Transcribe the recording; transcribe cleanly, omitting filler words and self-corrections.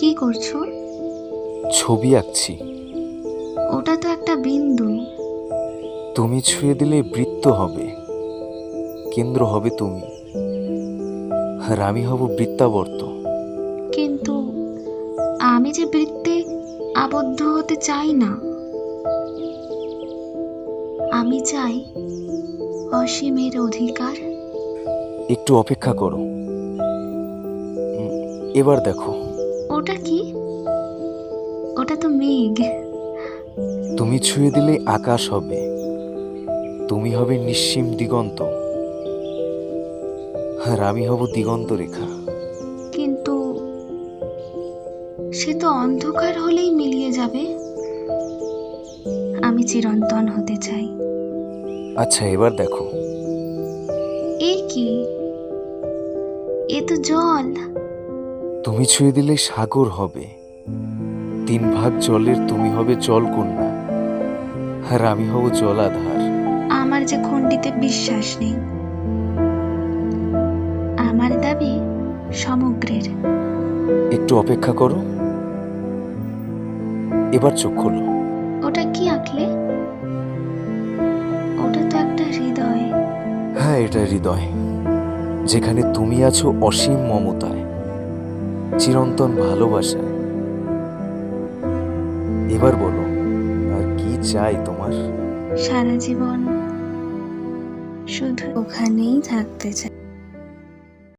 কি করছো? ছবি আঁকছি। ওটা তো একটা বিন্দু। তুমি ছুঁয়ে দিলে বৃত্ত হবে, কেন্দ্র হবে তুমি, আর আমি হব বৃত্তাবর্ত। কিন্তু আমি যে বৃত্তে আবদ্ধ হতে চাই না। আমি চাই অসীমের অধিকার। একটু অপেক্ষা করো। এবার দেখো। ওটা কি? ওটা তো মেঘ। তুমি ছুঁয়ে দিলে আকাশ হবে, তুমি হবে নিঃসীম দিগন্ত, আর আমি হব দিগন্ত রেখা। কিন্তু সে তো অন্ধকার হলেই মিলিয়ে যাবে। আমি চিরন্তন হতে চাই। আচ্ছা, এবার দেখো। এ কি? এ তো জল। তুমি ছুঁয়ে দিলে সাগর হবে, 3 ভাগ জলের তুমি হবে জলকন্যা, আর আমি হব জলাধার। আমার যে খণ্ডিতে বিশ্বাস নেই। আমার দাবি সমগ্রের। একটু অপেক্ষা করো। এবার চোখ খোলো। ওটা কি আঁকলে? ওটা তো একটা হৃদয়। হ্যাঁ, এটা হৃদয়, যেখানে তুমি আছো অসীম মমতায়, চিরন্তন ভালোবাসায়। এবার বলো, আর কি চাই তোমার? সারা জীবন শুধু ওখানেই থাকতে চাই।